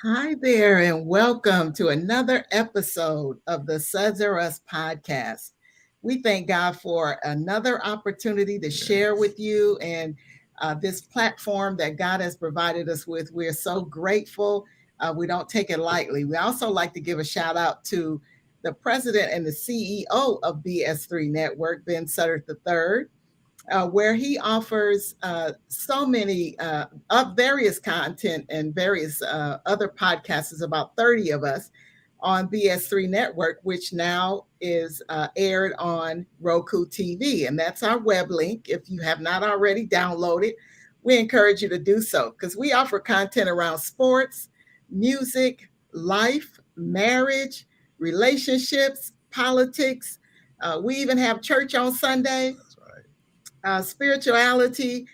Hi there, and welcome to another episode of the Sudds-R-Us podcast. We thank God for another opportunity to share with you and this platform that God has provided us with. We're so grateful. We don't take it lightly. We also like to give a shout out to the president and the CEO of BS3 Network, Ben Sutter III, where he offers so many various content and various other podcasts. There's about 30 of us on BS3 Network, which now is aired on Roku TV. And that's our web link. If you have not already downloaded, we encourage you to do so because we offer content around sports, music, life, marriage, relationships, politics. We even have church on Sunday, spirituality.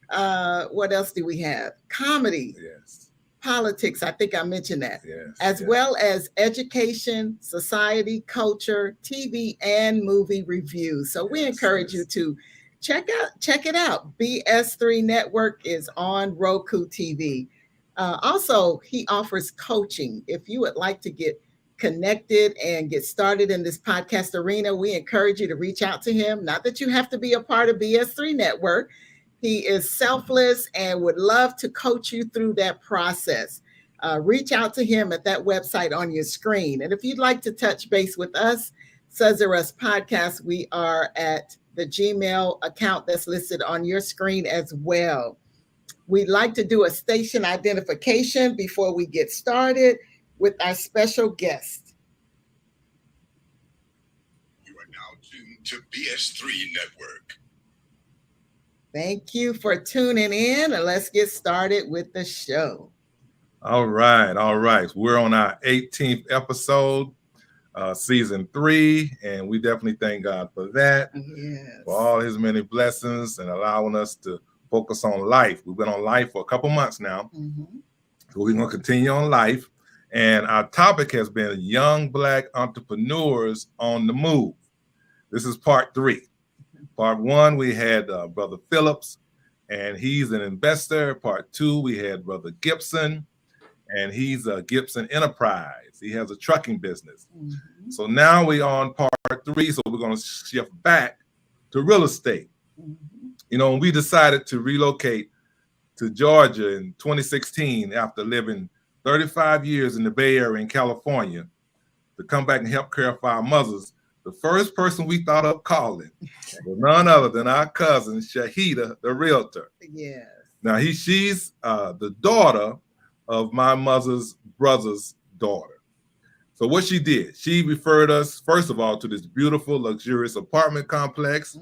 What else do we have? Comedy, Yes, politics. I think I mentioned that, yes, as yes. well as education, society, culture, TV, and movie reviews. So we encourage you to check it out. BS3 Network is on Roku TV. Also, he offers coaching. If you would like to get connected and get started in this podcast arena, we encourage you to reach out to him. Not that you have to be a part of BS3 Network. He is selfless and would love to coach you through that process. Reach out to him at that website on your screen. And if you'd like to touch base with us, Sudds-R-Us Podcast, we are at the Gmail account that's listed on your screen as well. We'd like to do a station identification before we get started with our special guest. You are now tuned to BS3 Network. Thank you for tuning in, and let's get started with the show. All right, all right. We're on our 18th episode, season 3, and we definitely thank God for that, Yes. for all his many blessings and allowing us to focus on life. We've been on life for a couple months now, so we're going to continue on life. And our topic has been young Black entrepreneurs on the move. This is part 3. Part 1, we had Brother Phillips, and he's an investor. Part 2, we had Brother Gibson, and he's a Gibson Enterprise. He has a trucking business. So now we're on part 3, so we're going to shift back to real estate. You know, when we decided to relocate to Georgia in 2016 after living 35 years in the Bay Area in California to come back and help care for our mothers, the first person we thought of calling was none other than our cousin, Shaheedah, the realtor. Yes. Now, she's the daughter of my mother's brother's daughter. So what she did, she referred us, first of all, to this beautiful, luxurious apartment complex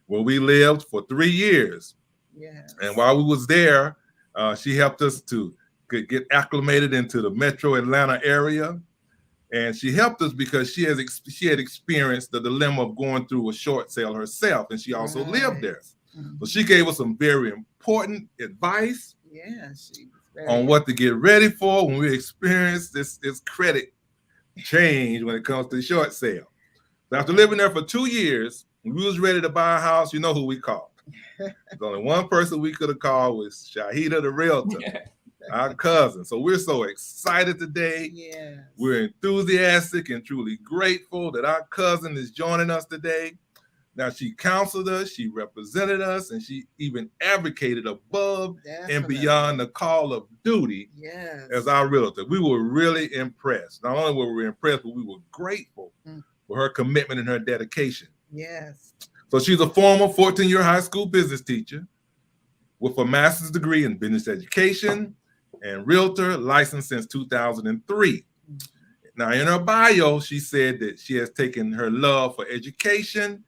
where we lived for 3 years. Yes. And while we was there, she helped us to get acclimated into the metro Atlanta area. And she helped us because she had experienced the dilemma of going through a short sale herself, and she also lived there. So she gave us some very important advice on what to get ready for when we experience this credit change when it comes to the short sale. So after living there for 2 years, when we was ready to buy a house, you know who we called. There's only one person we could have called was Shaheedah, the realtor. Our cousin. So we're so excited today. Yes. We're enthusiastic and truly grateful that our cousin is joining us today. Now, she counseled us, she represented us, and she even advocated above and beyond the call of duty as our realtor. We were really impressed. Not only were we impressed, but we were grateful for her commitment and her dedication. Yes. So she's a former 14-year high school business teacher with a master's degree in business education and realtor, licensed since 2003. Now, in her bio, she said that she has taken her love for education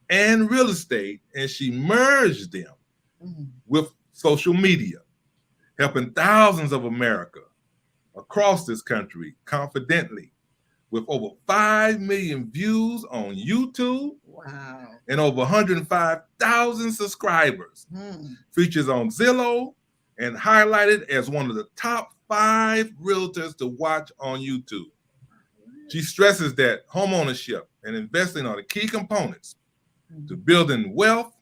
and real estate, and she merged them with social media, helping thousands of America across this country confidently, with over 5 million views on YouTube. Wow. And over 105,000 subscribers. Features on Zillow and highlighted as one of the top 5 realtors to watch on YouTube. She stresses that homeownership and investing are the key components to building wealth,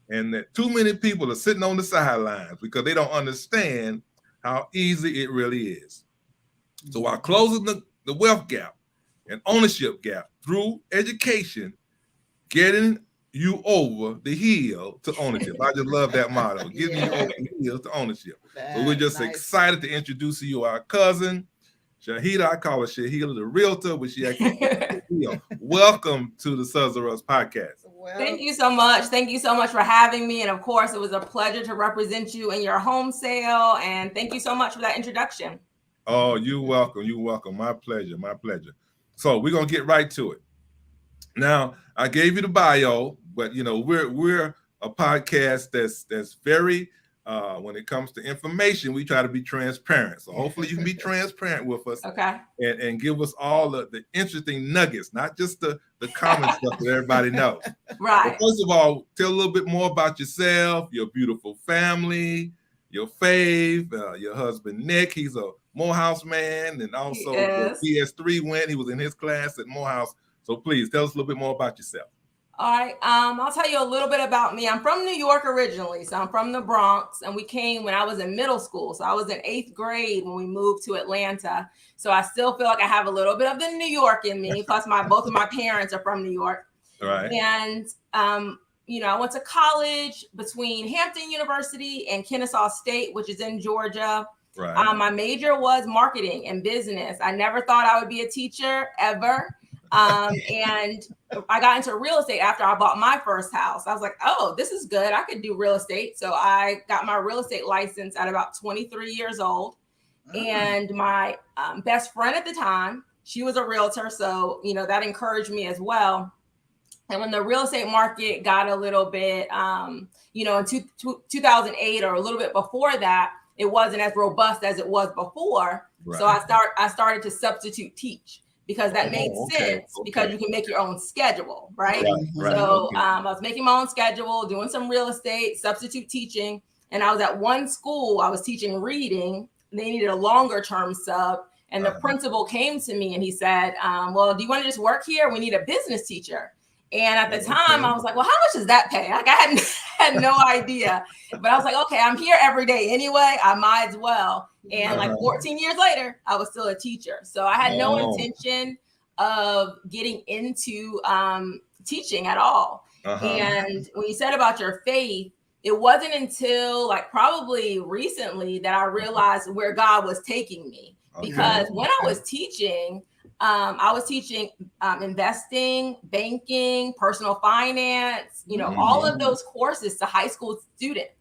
and that too many people are sitting on the sidelines because they don't understand how easy it really is. So while closing the wealth gap and ownership gap through education, getting you over the hill to ownership. I just love that motto, getting you over the hill to ownership. So we're just excited to introduce you our cousin, Shaheedah. I call her Shaheedah the realtor, but she actually welcome to the Sudds-R-Us podcast. Thank you so much. Thank you so much for having me. And of course, it was a pleasure to represent you in your home sale. And thank you so much for that introduction. Oh, you're welcome. You're welcome. My pleasure. My pleasure. So we're gonna get right to it. Now, I gave you the bio, but you know, we're a podcast that's very when it comes to information, we try to be transparent. So hopefully you can be transparent with us, okay, and give us all the interesting nuggets, not just the common stuff that everybody knows. Right. But first of all, tell a little bit more about yourself, your beautiful family, your fave, your husband Nick. He's a Morehouse man, and also BS3 went. He was in his class at Morehouse. So please tell us a little bit more about yourself. All right. I'll tell you a little bit about me. I'm from New York originally. So I'm from the Bronx, and we came when I was in middle school. So I was in 8th grade when we moved to Atlanta. So I still feel like I have a little bit of the New York in me. Plus both of my parents are from New York. All right. And, you know, I went to college between Hampton University and Kennesaw State, which is in Georgia. Right. My major was marketing and business. I never thought I would be a teacher ever. And I got into real estate after I bought my first house. I was like, oh, this is good. I could do real estate. So I got my real estate license at about 23 years old. And my best friend at the time, she was a realtor. So, you know, that encouraged me as well. And when the real estate market got a little bit, you know, in 2008 or a little bit before that, it wasn't as robust as it was before. Right. So I started to substitute teach, because that made sense, because you can make your own schedule, right? So I was making my own schedule, doing some real estate, substitute teaching. And I was at one school, I was teaching reading. They needed a longer term sub. And the principal came to me and he said, well, do you want to just work here? We need a business teacher. And at the time, I was like, well, how much does that pay? Like, I had no idea. But I was like, okay, I'm here every day anyway. I might as well. And like 14 years later, I was still a teacher. So I had no intention of getting into teaching at all. And when you said about your faith, it wasn't until like probably recently that I realized where God was taking me. Because when I was teaching investing, banking, personal finance, you know, all of those courses to high school students.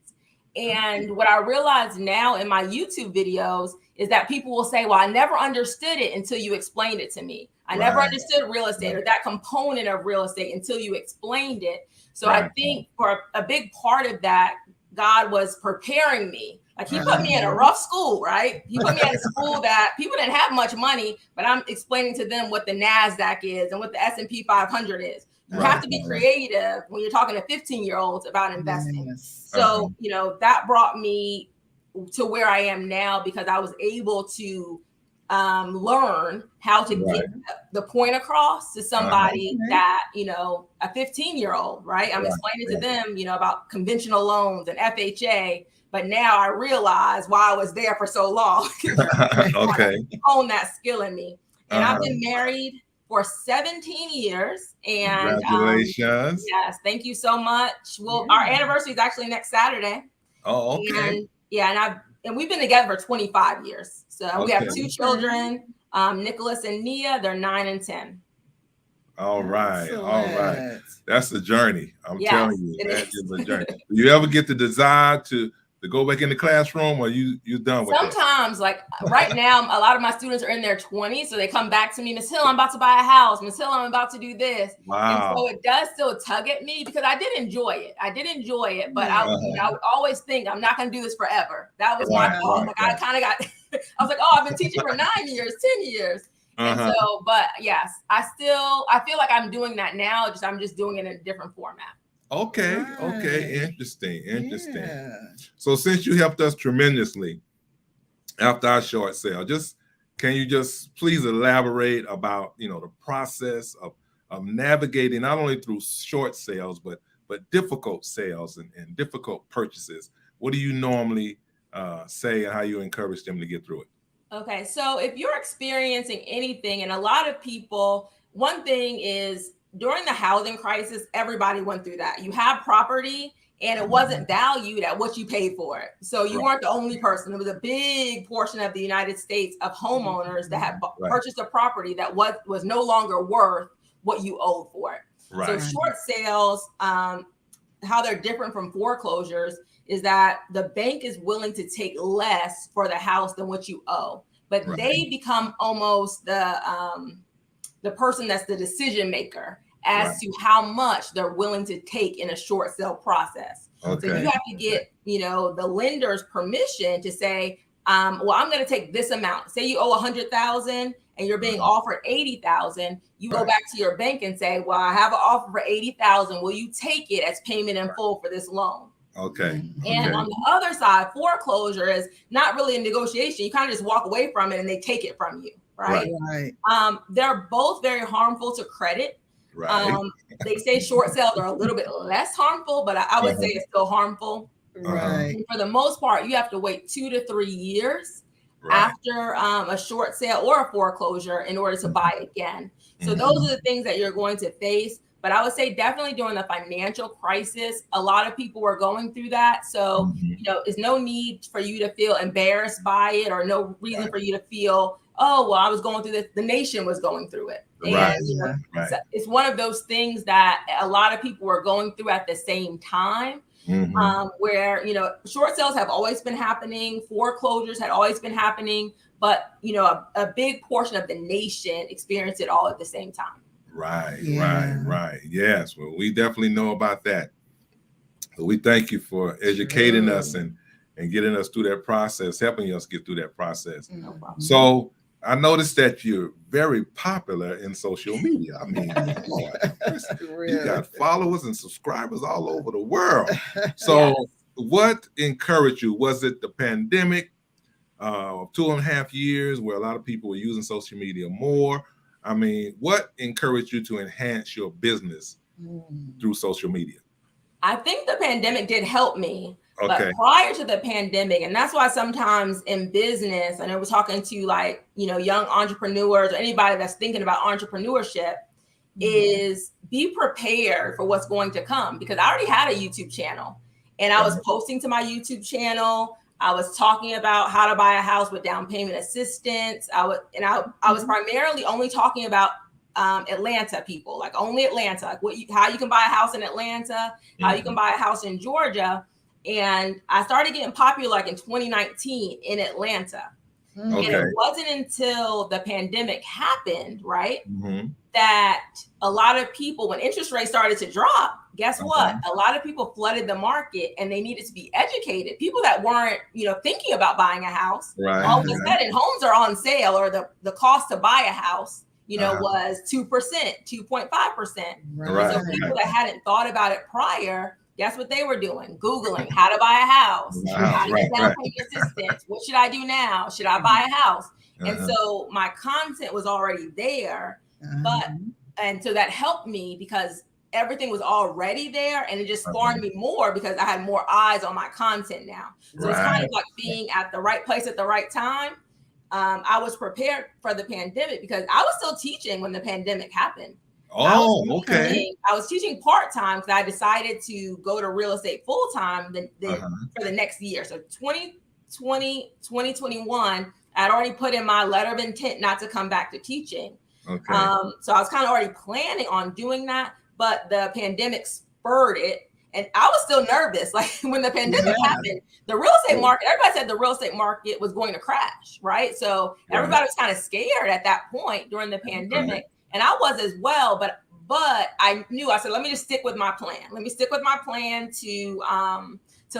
And what I realize now in my YouTube videos is that people will say, well, I never understood it until you explained it to me. I never understood real estate or that component of real estate until you explained it. So I think for a big part of that, God was preparing me. Like he put me in a rough school, right? He put me in a school that people didn't have much money, but I'm explaining to them what the NASDAQ is and what the S&P 500 is. You have to be creative when you're talking to 15-year-olds about investing. So, you know, that brought me to where I am now because I was able to learn how to get the point across to somebody that, you know, a 15-year-old, right? I'm explaining to them, you know, about conventional loans and FHA. But now I realize why I was there for so long. Hone that skill in me. And I've been married for 17 years. And congratulations. Yes, thank you so much. Well, our anniversary is actually next Saturday. Oh, okay. And we've been together for 25 years. So we have 2 children, Nicholas and Nia. They're 9 and 10. All right. All right. That's a journey. I'm telling you, that is a journey. Do you ever get the desire to go back in the classroom, or you done with that? Sometimes, like right now, a lot of my students are in their 20s, so they come back to me, Ms. Hill, I'm about to buy a house. Ms. Hill, I'm about to do this. Wow. And so it does still tug at me because I did enjoy it. But I would always think I'm not going to do this forever. That was my fault. I kind of got, I was like, oh, I've been teaching for 9 years, 10 years. And so, but yes, I feel like I'm doing that now. I'm just doing it in a different format. Okay. Interesting. Yeah. So since you helped us tremendously after our short sale, can you just please elaborate about, you know, the process of navigating not only through short sales, but difficult sales and difficult purchases? What do you normally say and how you encourage them to get through it? Okay, so if you're experiencing anything, and a lot of people, one thing is during the housing crisis, everybody went through that. You have property and it wasn't valued at what you paid for it. So you weren't the only person. It was a big portion of the United States of homeowners that had purchased a property that was no longer worth what you owed for it. So short sales, how they're different from foreclosures is that the bank is willing to take less for the house than what you owe, but they become almost the person that's the decision maker as to how much they're willing to take in a short sale process. So you have to get, the lender's permission to say, well, I'm going to take this amount. Say you owe 100,000 and you're being offered 80,000. You go back to your bank and say, well, I have an offer for 80,000. Will you take it as payment in full for this loan? Okay. And on the other side, foreclosure is not really a negotiation. You kind of just walk away from it and they take it from you, right? They're both very harmful to credit. They say short sales are a little bit less harmful, but I would say it's still harmful. And for the most part, you have to wait 2 to 3 years after a short sale or a foreclosure in order to buy again. So those are the things that you're going to face. But I would say definitely during the financial crisis, a lot of people were going through that. So, there's no need for you to feel embarrassed by it or no reason for you to feel, oh, well, I was going through this. The nation was going through it. And so it's one of those things that a lot of people were going through at the same time. Where, short sales have always been happening. Foreclosures had always been happening. But, a big portion of the nation experienced it all at the same time. Right. Yes. Well, we definitely know about that. So we thank you for educating us and getting us through that process, helping us get through that process. No problem. So I noticed that you're very popular in social media. I mean, you got followers and subscribers all over the world. So what encouraged you? Was it the pandemic of 2.5 years where a lot of people were using social media more? I mean, what encouraged you to enhance your business through social media? I think the pandemic did help me. But prior to the pandemic, and that's why sometimes in business, and I was talking to young entrepreneurs or anybody that's thinking about entrepreneurship, is be prepared for what's going to come. Because I already had a YouTube channel and I was posting to my YouTube channel. I was talking about how to buy a house with down payment assistance. I was primarily only talking about Atlanta people, like only Atlanta, like how you can buy a house in Atlanta, how you can buy a house in Georgia. And I started getting popular like in 2019 in Atlanta. And it wasn't until the pandemic happened, right, that a lot of people, when interest rates started to drop, guess what? A lot of people flooded the market and they needed to be educated. People that weren't, thinking about buying a house, all of a sudden homes are on sale, or the cost to buy a house, was 2%, 2.5%. So people that hadn't thought about it prior, guess what they were doing? Googling how to buy a house, how to get down payment assistance. What should I do now? Should I buy a house? And so my content was already there, and so that helped me because everything was already there, and it just spawned me more because I had more eyes on my content now. So it's kind of like being at the right place at the right time. I was prepared for the pandemic because I was still teaching when the pandemic happened. I was teaching part-time because I decided to go to real estate full-time for the next year. So 2020, 2021, I'd already put in my letter of intent not to come back to teaching. So I was kind of already planning on doing that, but the pandemic spurred it. And I was still nervous. Like when the pandemic happened, the real estate market, everybody said the real estate market was going to crash, right? So everybody was kind of scared at that point during the pandemic. And I was as well, but I knew, I said, let me just stick with my plan. Let me stick with my plan to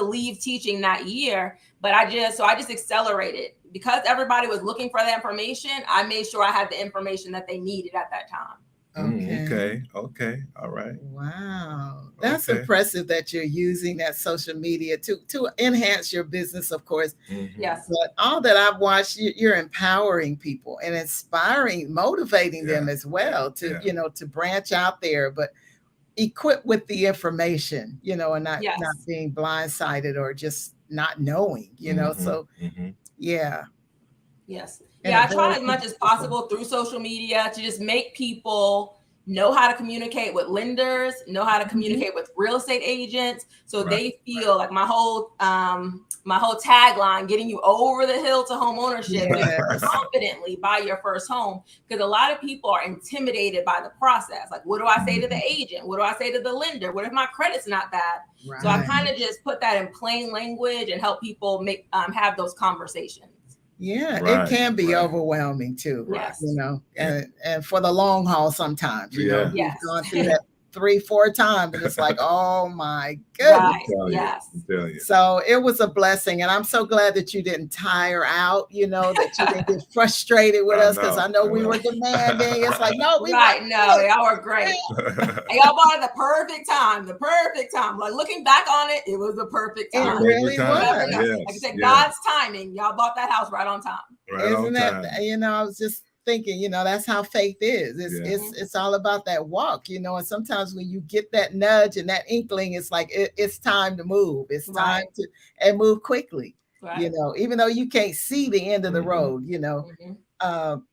leave teaching that year. But I just accelerated because everybody was looking for that information. I made sure I had the information that they needed at that time. Okay. All right. Wow. That's impressive that you're using that social media to enhance your business, of course. Yes. But all that I've watched, you're empowering people and inspiring, motivating them as well to, to branch out there, but equipped with the information, and not being blindsided or just not knowing, so yeah. Yes. And Yeah, a I try very as much as possible through social media to just make people know how to communicate with lenders, know how to communicate with real estate agents, so they feel like my whole tagline, getting you over the hill to home ownership, confidently buy your first home, because a lot of people are intimidated by the process. Like, what do I say to the agent? What do I say to the lender? What if my credit's not bad? Right. So I kind of just put that in plain language and help people make have those conversations. Yeah, it can be overwhelming too. Yes. You know, and for the long haul sometimes, you know, Yes. you've gone through that 3-4 times and it's like, oh my goodness. Right. Yes. So it was a blessing. And I'm so glad that you didn't tire out, you know, that you didn't get frustrated with us, because I know we were demanding. It's like, no, we no, y'all were great. And y'all bought it the perfect time. Like, looking back on it, it was the perfect time. It really was. Like I said, God's timing. Y'all bought that house right on time. Isn't that, you know, I was just thinking, you know, that's how faith is. It's all about that walk, you know, and sometimes when you get that nudge and that inkling, it's like it's time to move. It's time to and move quickly, you know, even though you can't see the end of the road, you know.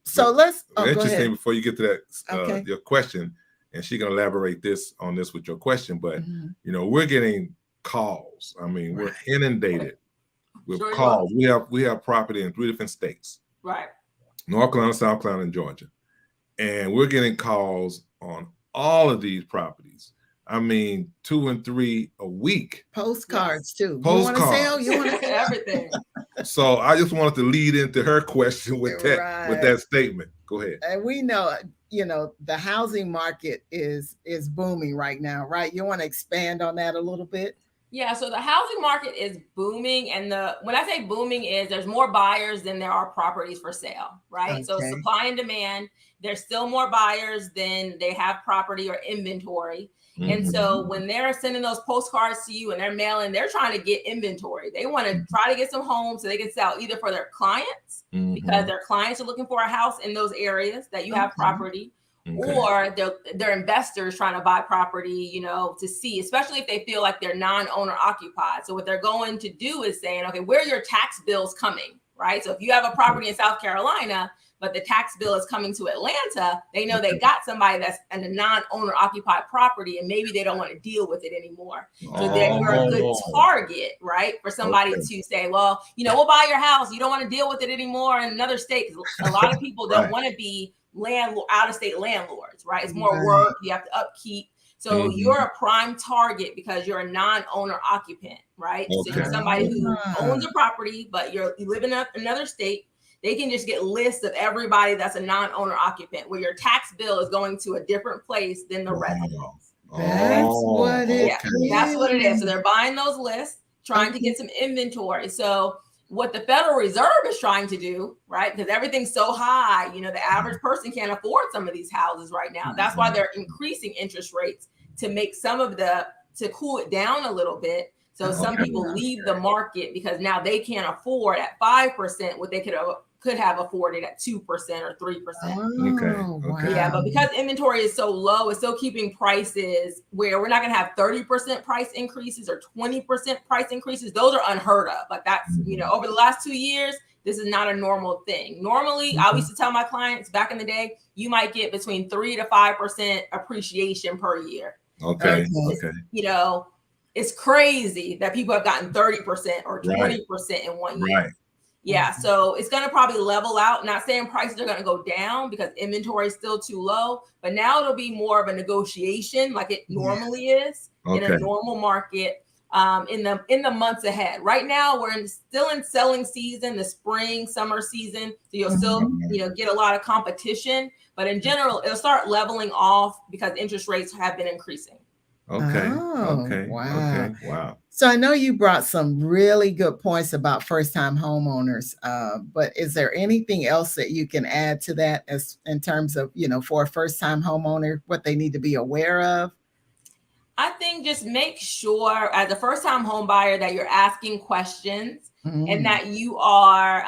So let's interesting before you get to that your question, and she can elaborate on this with your question, but you know, we're getting calls. I mean, we're inundated with calls. We have property in 3 different states. Right. North Carolina, South Carolina, and Georgia. And we're getting calls on all of these properties. I mean, 2 and 3 a week. Postcards too. Postcards. You want to sell? Everything. So I just wanted to lead into her question with that statement. Go ahead. And we know, you know, the housing market is booming right now, right? You want to expand on that a little bit? Yeah, so the housing market is booming, and when I say booming is there's more buyers than there are properties for sale, right? So supply and demand, there's still more buyers than they have property or inventory. And so when they're sending those postcards to you and they're mailing, they're trying to get inventory. They want to try to get some homes so they can sell either for their clients, because their clients are looking for a house in those areas that you have property, or they're investors trying to buy property, you know, to see, especially if they feel like they're non-owner occupied. So what they're going to do is saying, okay, where are your tax bills coming, right? So if you have a property in South Carolina, but the tax bill is coming to Atlanta, they know they got somebody that's in a non-owner occupied property, and maybe they don't want to deal with it anymore. So then you're a good target, right? For somebody to say, well, you know, we'll buy your house. You don't want to deal with it anymore in another state. A lot of people don't want to be out-of-state landlords, right? It's more work. You have to upkeep. So you're a prime target because you're a non-owner occupant, right? So you're somebody who owns a property, but you live in another state. They can just get lists of everybody that's a non-owner occupant, where your tax bill is going to a different place than the residents. That's what it is. That's what it is. So they're buying those lists, trying to get some inventory. So what the Federal Reserve is trying to do, right? Because everything's so high, you know, the average person can't afford some of these houses right now. That's why they're increasing interest rates to make to cool it down a little bit. So some people leave the market because now they can't afford at 5% what they could have afforded at 2% or 3%. Yeah, but because inventory is so low, it's still keeping prices where we're not going to have 30% price increases or 20% price increases. Those are unheard of. Like, that's, you know, over the last 2 years, this is not a normal thing. Normally, I used to tell my clients back in the day, you might get between 3 to 5% appreciation per year. You know, it's crazy that people have gotten 30% or 20% in 1 year. Yeah, so it's going to probably level out. Not saying prices are going to go down because inventory is still too low, but now it'll be more of a negotiation like it normally is in a normal market in the months ahead. Right now, we're still in selling season, the spring, summer season. So you'll still, you know, get a lot of competition, but in general, it'll start leveling off because interest rates have been increasing. Wow. So I know you brought some really good points about first-time homeowners, but is there anything else that you can add to that as in terms of, you know, for a first-time homeowner, what they need to be aware of? I think just make sure as a first-time home buyer that you're asking questions and that you are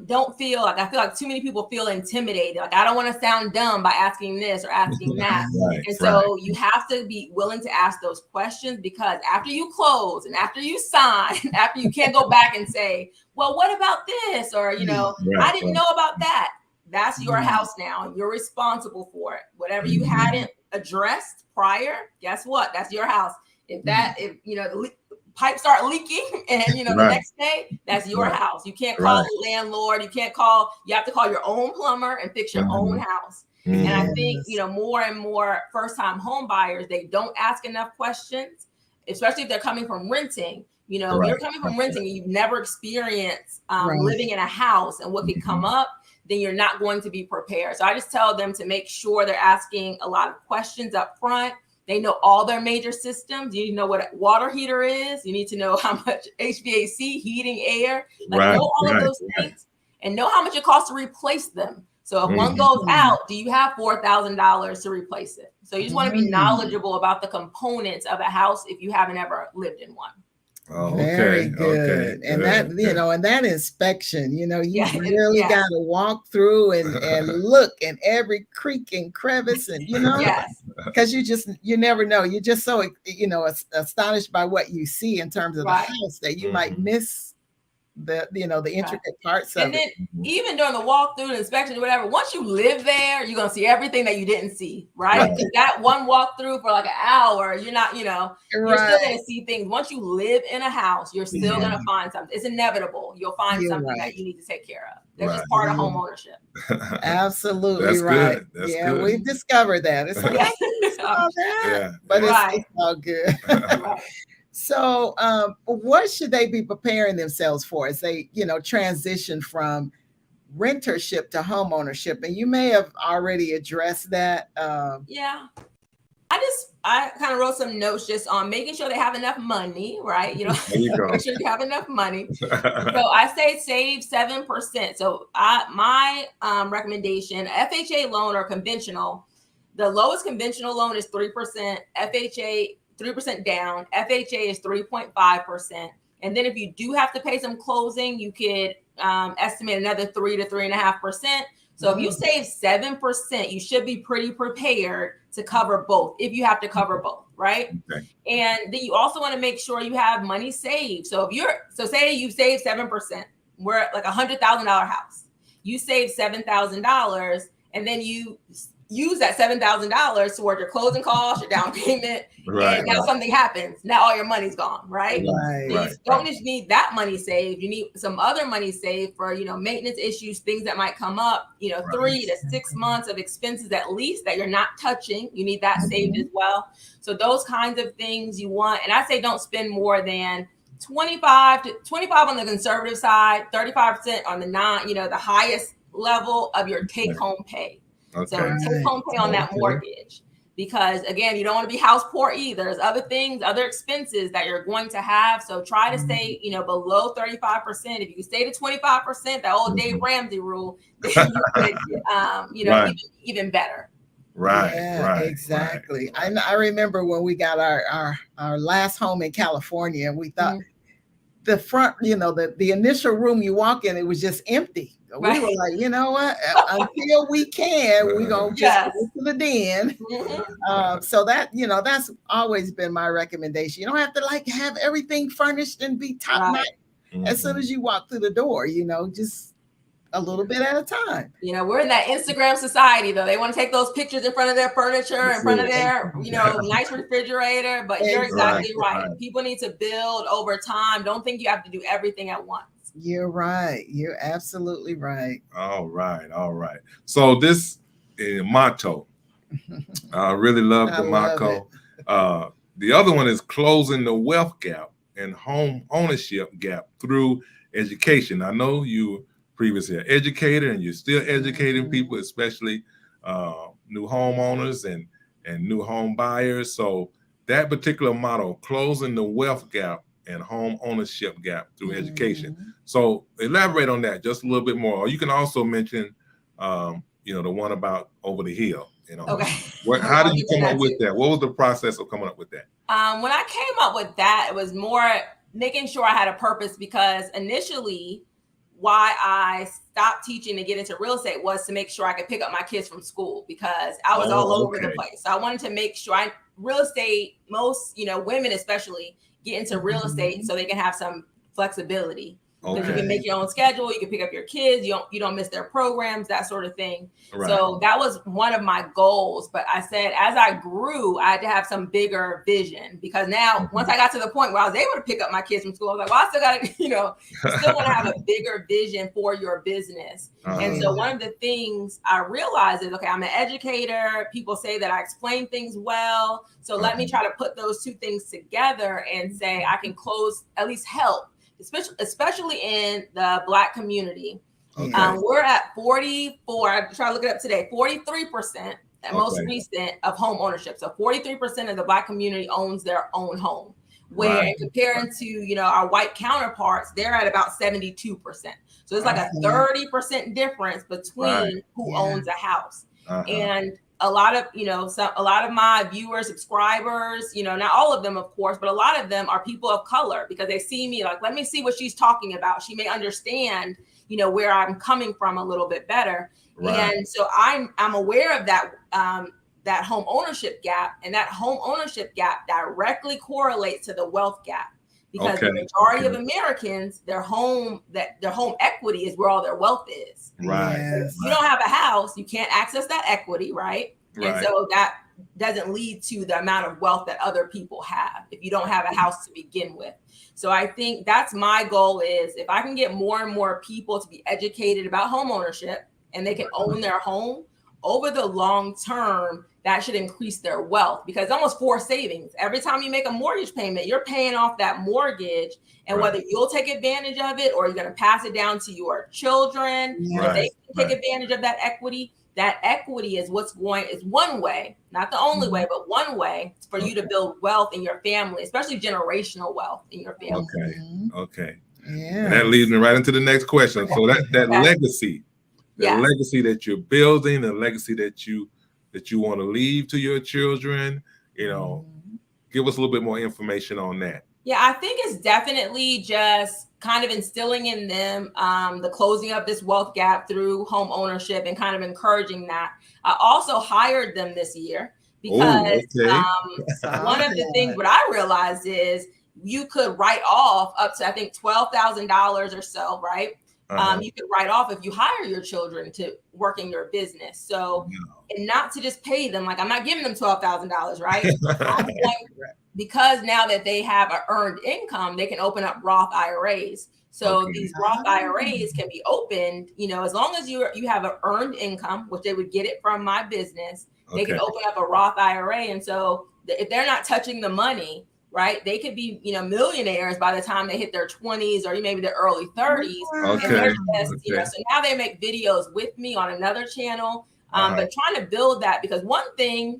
don't feel like, I feel like too many people feel intimidated. Like, I don't want to sound dumb by asking this or asking that. And so you have to be willing to ask those questions, because after you close and after you sign, after you can't go back and say, well, what about this? Or, you know, I didn't know about that. That's your house now. You're responsible for it. Whatever you hadn't addressed prior, guess what? That's your house. If you know, the pipes start leaking and, you know, the next day, that's your house. You can't call the landlord. You have to call your own plumber and fix your own house. And I think, you know, more and more first-time home buyers, they don't ask enough questions, especially if they're coming from renting. You know, if you're coming from renting and you've never experienced living in a house and what could come up, then you're not going to be prepared. So I just tell them to make sure they're asking a lot of questions up front. They know all their major systems. You need to know what a water heater is. You need to know how much HVAC, heating, air, like know all of those things, and know how much it costs to replace them. So if one goes out, do you have $4,000 to replace it? So you just want to be knowledgeable about the components of a house if you haven't ever lived in one. Oh, very good. And that, you know, and that inspection, you know, you really got to walk through and look in every creek and crevice, and, you know, because you never know. You're just so, you know, astonished by what you see in terms of the house that you might miss the, you know, the intricate parts of it. And then even during the walkthrough and inspection or whatever, once you live there, you're going to see everything that you didn't see, right? Because that one walkthrough for like an hour, you're not, you know, you're still going to see things. Once you live in a house, you're still going to find something. It's inevitable. You'll find something that you need to take care of. That's just part of home ownership. Absolutely. That's right. Good. That's yeah, good. We've discovered that. It's like, all that, but it's all good. So what should they be preparing themselves for as they, you know, transition from rentership to home ownership? And you may have already addressed that. I kind of wrote some notes just on making sure they have enough money, right? You know, make sure you have enough money. So I say save 7%. So my recommendation, FHA loan or conventional, the lowest conventional loan is 3%, FHA 3% down, FHA is 3.5%. And then if you do have to pay some closing, you could estimate another 3 to 3.5%. So if you save 7%, you should be pretty prepared to cover both, if you have to cover both, right? And then you also want to make sure you have money saved. So say you save 7%, we're at like $100,000 house. You save $7,000, and then you use that $7,000 toward your closing costs, your down payment, and now something happens. Now all your money's gone, right? So you don't just need that money saved. You need some other money saved for, you know, maintenance issues, things that might come up, you know, 3 to 6 months of expenses at least that you're not touching. You need that saved as well. So those kinds of things you want. And I say don't spend more than 25 on the conservative side, 35% on the the highest level of your take home pay. So take home pay on that mortgage, because again, you don't want to be house poor either. There's other things, other expenses that you're going to have. So try to stay, you know, below 35%. If you can stay to 25%, that old Dave Ramsey rule, then you could, even better. Exactly. I remember when we got our last home in California, and we thought the front, you know, the initial room you walk in, it was just empty. We were like, you know what? Until we can, we're going to just go to the den. So that, you know, that's always been my recommendation. You don't have to like have everything furnished and be top notch as soon as you walk through the door, you know, just a little bit at a time. You know, we're in that Instagram society, though. They want to take those pictures in front of their furniture, in front of their, you know, nice refrigerator. But you're exactly right. People need to build over time. Don't think you have to do everything at once. You're right. You're absolutely right. All right. So this motto, I really love the motto. The other one is closing the wealth gap and home ownership gap through education. I know you previously an educator, and you're still educating people, especially new homeowners and new home buyers. So that particular motto, closing the wealth gap and home ownership gap through education. So elaborate on that just a little bit more. Or you can also mention the one about over the hill. Okay. How did you come up with that? What was the process of coming up with that? When I came up with that, it was more making sure I had a purpose, because initially why I stopped teaching to get into real estate was to make sure I could pick up my kids from school, because I was all over the place. So I wanted to make sure real estate, most, women especially get into real estate so they can have some flexibility. Because you can make your own schedule, you can pick up your kids, you don't miss their programs, that sort of thing. Right. So that was one of my goals. But I said, as I grew, I had to have some bigger vision, because now once I got to the point where I was able to pick up my kids from school, I was like, well, I still got to, still want to have a bigger vision for your business. And so one of the things I realized is, okay, I'm an educator. People say that I explain things well. So let me try to put those two things together and say I can at least help. Especially in the Black community. We're at 44, I tried to look it up today, 43% at most recent of home ownership. So 43% of the Black community owns their own home, where in comparing to, our white counterparts, they're at about 72%. So it's like a 30% difference between who owns a house. And a lot of, a lot of my viewers, subscribers, not all of them, of course, but a lot of them are people of color, because they see me like, let me see what she's talking about. She may understand, where I'm coming from a little bit better. And so I'm aware of that, that home ownership gap, and that home ownership gap directly correlates to the wealth gap. Because the majority of Americans, their home equity is where all their wealth is. Right. Yes. If you don't have a house, you can't access that equity, right? And so that doesn't lead to the amount of wealth that other people have if you don't have a house to begin with. So I think that's my goal, is if I can get more and more people to be educated about home ownership and they can own their home, over the long term, that should increase their wealth, because it's almost forced savings. Every time you make a mortgage payment, you're paying off that mortgage, and whether you'll take advantage of it or you're going to pass it down to your children, if they can take advantage of that equity is is one way, not the only way, but one way for you to build wealth in your family, especially generational wealth in your family. Okay. Yeah. And that leads me right into the next question. So that legacy. The legacy that you're building, the legacy that you want to leave to your children, give us a little bit more information on that. Yeah, I think it's definitely just kind of instilling in them the closing of this wealth gap through home ownership and kind of encouraging that. I also hired them this year because one of the things what I realized is you could write off up to, I think, $12,000 or so, right? You could write off if you hire your children to work in your business. So, and not to just pay them, like I'm not giving them $12,000, right? Because now that they have an earned income, they can open up Roth IRAs. So these Roth IRAs can be opened, as long as you have an earned income, which they would get it from my business, they can open up a Roth IRA. And so if they're not touching the money, right, they could be, millionaires by the time they hit their 20s or maybe their early 30s. And they're just, so now they make videos with me on another channel, but trying to build that, because one thing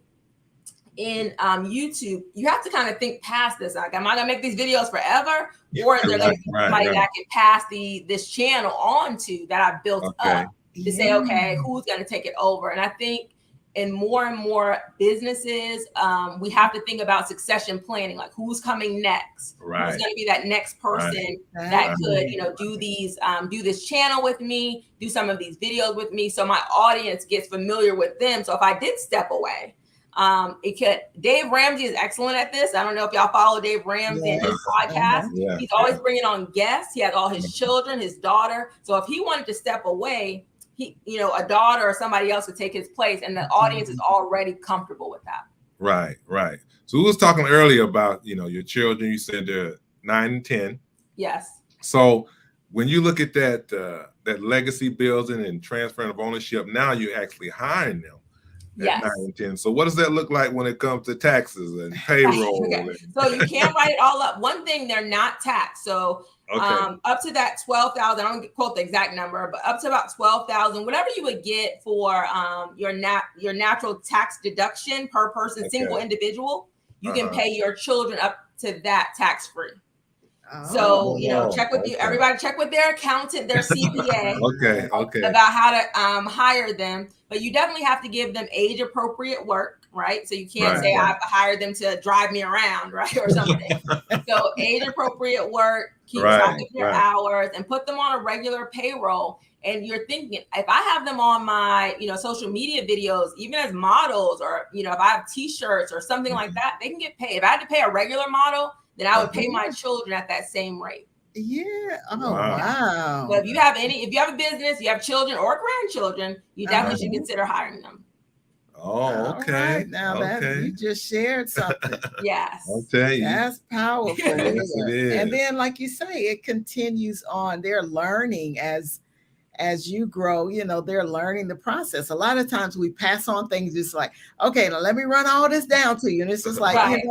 in YouTube, you have to kind of think past this. Like, am I gonna make these videos forever, or is there gonna be somebody that can pass this channel on to that I built up to say, okay, who's gonna take it over? And I think in more and more businesses, we have to think about succession planning, like who's coming next, who's going to be that next person that could, do this channel with me, do some of these videos with me, so my audience gets familiar with them. So if I did step away, Dave Ramsey is excellent at this. I don't know if y'all follow Dave Ramsey and his podcast. He's always bringing on guests. He has all his children, his daughter. So if he wanted to step away, a daughter or somebody else would take his place, and the audience is already comfortable with that. Right. So we was talking earlier about, your children. You said they're 9 and 10. Yes. So when you look at that legacy building and transferring of ownership, now you're actually hiring them at 9 and 10. So what does that look like when it comes to taxes and payroll? So you can't write it all up. One thing, they're not taxed. So up to that 12,000, I don't quote the exact number, but up to about 12,000, whatever you would get for your natural tax deduction per person, single individual, you can pay your children up to that tax free. So, Oh, check with you. Everybody check with their accountant, their CPA. Okay. About how to hire them. But you definitely have to give them age appropriate work, right? So you can't say I've hired them to drive me around, right? Or something. So age appropriate work, keep track of their hours, and put them on a regular payroll. And you're thinking, if I have them on my, social media videos, even as models, or, if I have t-shirts or something like that, they can get paid. If I had to pay a regular model, then I would pay my children at that same rate. Yeah. Oh, wow. But if you have a business, you have children or grandchildren, you definitely should consider hiring them. Oh, okay. Right. Now that you just shared something. Yes. I'll tell you. That's powerful. Yes, it is. And then, like you say, it continues on. They're learning as you grow, they're learning the process. A lot of times we pass on things just like, okay, now let me run all this down to you. And it's just like,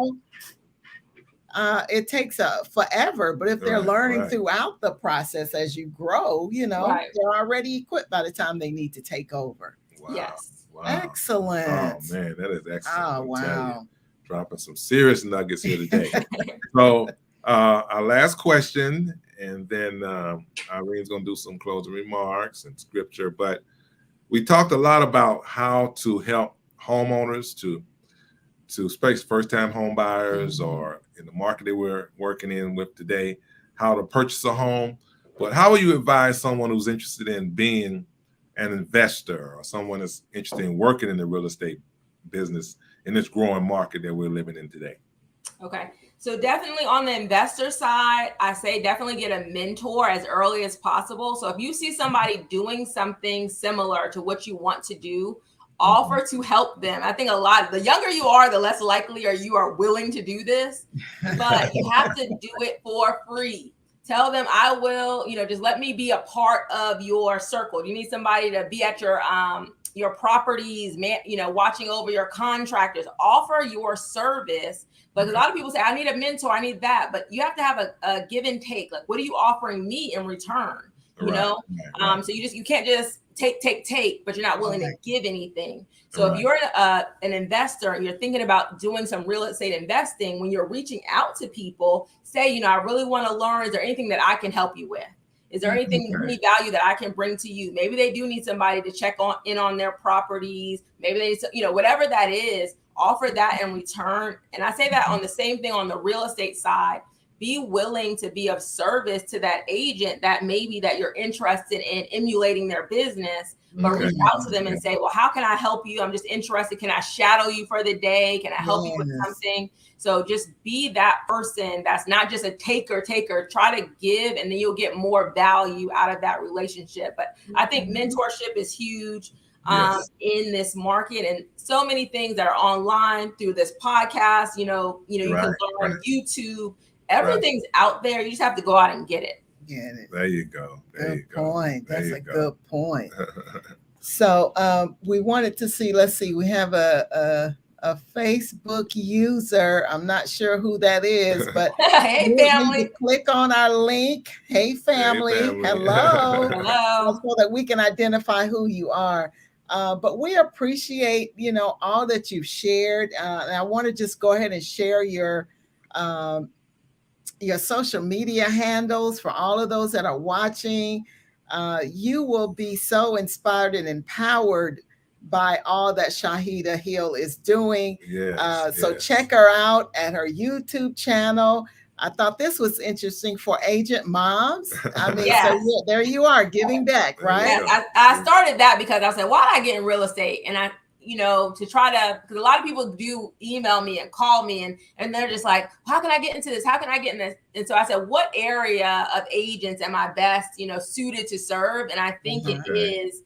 it takes forever, but if they're learning throughout the process as you grow, they're already equipped by the time they need to take over. Wow. Yes. Wow. Excellent. Oh man, that is excellent. Oh, wow. Dropping some serious nuggets here today. So our last question, and then Irene's going to do some closing remarks and scripture, but we talked a lot about how to help homeowners to space first-time home buyers or in the market that we're working in with today, how to purchase a home. But how would you advise someone who's interested in being an investor or someone that's interested in working in the real estate business in this growing market that we're living in today? Okay. So definitely on the investor side, I say definitely get a mentor as early as possible. So if you see somebody doing something similar to what you want to do, offer to help them. I think the younger you are, the less likely you are willing to do this, but you have to do it for free. Tell them I will, just let me be a part of your circle. You need somebody to be at your properties, watching over your contractors. Offer your service. But a lot of people say, I need a mentor, I need that. But you have to have a give and take. Like, what are you offering me in return? So you can't just take, but you're not willing to give anything. So if you're an investor and you're thinking about doing some real estate investing, when you're reaching out to people, say, I really want to learn. Is there anything that I can help you with? Is there anything, any value that I can bring to you? Maybe they do need somebody to check in on their properties. Maybe they need to, whatever that is, offer that in return. And I say that on the same thing on the real estate side. Be willing to be of service to that agent that you're interested in emulating their business, but reach out to them and say, well, how can I help you? I'm just interested. Can I shadow you for the day? Can I help you with something? So just be that person that's not just a taker. Try to give, and then you'll get more value out of that relationship. But I think mentorship is huge in this market, and so many things that are online through this podcast, you can learn YouTube. Everything's out there. You just have to go out and get it. There you go. Good point. That's a good point. So we wanted to see, let's see, we have a Facebook user. I'm not sure who that is, but hey, family. Click on our link. Hey, family. Hello. Hello. So that we can identify who you are. But we appreciate, all that you've shared. And I want to just go ahead and share your social media handles for all of those that are watching. You will be so inspired and empowered by all that Shaheedah Hill is doing. So check her out at her YouTube channel. I thought this was interesting for agent moms. I mean, so there you are giving back, right? Yes, I started that because I said, why did I get in real estate? And to try to, because a lot of people do email me and call me and they're just like, how can I get into this? How can I get in this? And so I said, what area of agents am I best, suited to serve? And I think it is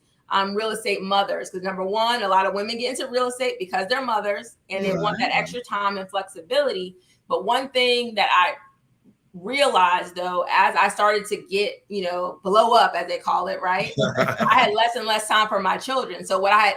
real estate mothers. Because number one, a lot of women get into real estate because they're mothers and they want that extra time and flexibility. But one thing that I realized, though, as I started to get, blow up, as they call it, right? I had less and less time for my children. So what I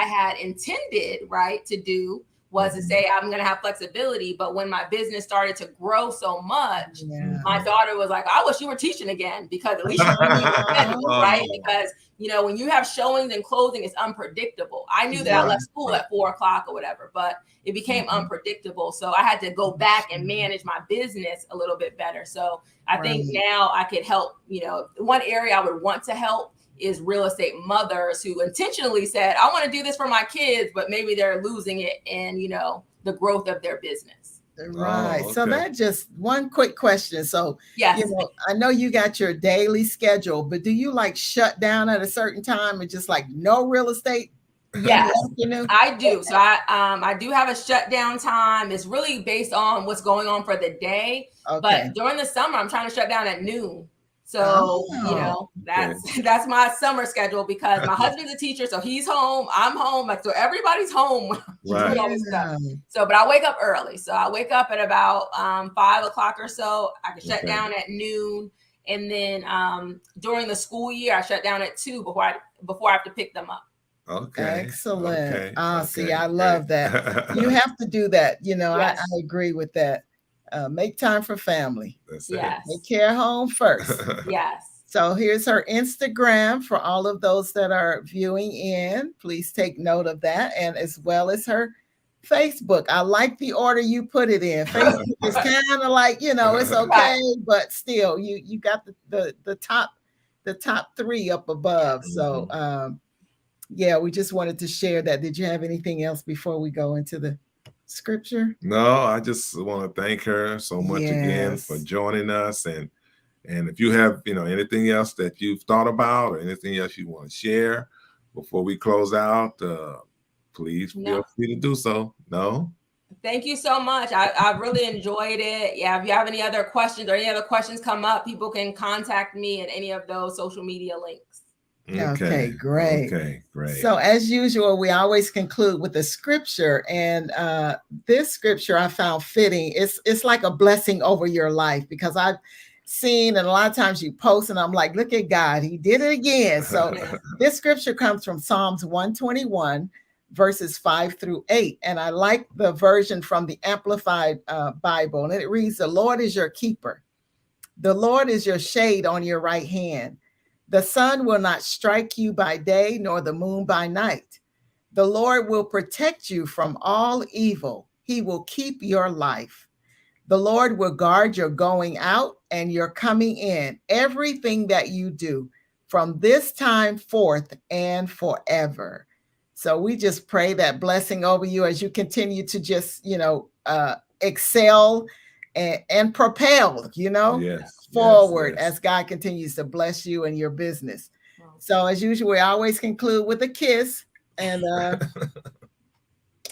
had intended, right, to do was to say I'm going to have flexibility. But when my business started to grow so much, my daughter was like, I wish you were teaching again, because at least you give me a schedule, right? Because, you know, when you have showings and closing, it's unpredictable. I knew that I left school at 4 o'clock or whatever, but it became unpredictable. So I had to go back and manage my business a little bit better. So I think now I could help, you know, one area I would want to help is real estate mothers who intentionally said, I want to do this for my kids, but maybe they're losing it in, you know, the growth of their business. Right. Oh, okay. So that just one quick question. So, yes, you know, I know you got your daily schedule, but do you like shut down at a certain time and just like no real estate? Yes, I do. So I do have a shutdown time. It's really based on what's going on for the day. Okay. But during the summer, I'm trying to shut down at noon. So, you know, that's my summer schedule, because my husband's a teacher. So he's home, I'm home. Like, so everybody's home. Doing all this stuff. So, but I wake up early. So I wake up at about 5 o'clock or so. I can shut down at noon. And then during the school year, I shut down at 2 before I have to pick them up. Okay. Excellent. See, I love that. You have to do that. You know, I agree with that. Make time for family. Take care of home first. Yes. So here's her Instagram for all of those that are viewing in. Please take note of that, and as well as her Facebook. I like the order you put it in. Facebook is kind of like, you know, it's okay, but still, you got the top 3 up above. So yeah, we just wanted to share that. Did you have anything else before we go into the scripture? No, I just want to thank her so much again for joining us. And if you have, you know, anything else that you've thought about or anything else you want to share before we close out, please feel free to do so. No? Thank you so much. I really enjoyed it. Yeah, if you have any other questions or any other questions come up, people can contact me at any of those social media links. Okay, great. So as usual, we always conclude with a scripture, and this scripture I found fitting. It's like a blessing over your life, because I've seen, and a lot of times you post and I'm like, look at God, he did it again. So this scripture comes from Psalms 121 verses 5 through 8, and I like the version from the Amplified Bible, and it reads, the Lord is your keeper, the Lord is your shade on your right hand. The sun will not strike you by day, nor the moon by night. The Lord will protect you from all evil. He will keep your life. The Lord will guard your going out and your coming in, everything that you do from this time forth and forever. So we just pray that blessing over you as you continue to just, you know, excel and propel, you know, forward as God continues to bless you and your business. So as usual, we always conclude with a kiss, and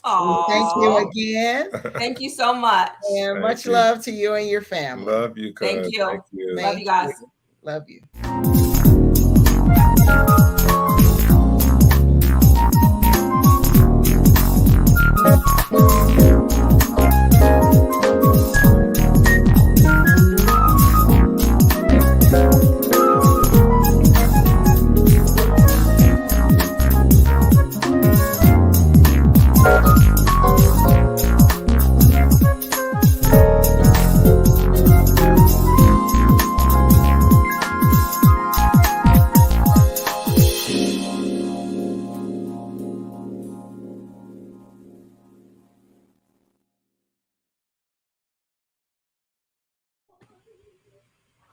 thank you again. Thank you so much. And much love to you and your family. Love you. Thank you. Love you guys. Love you.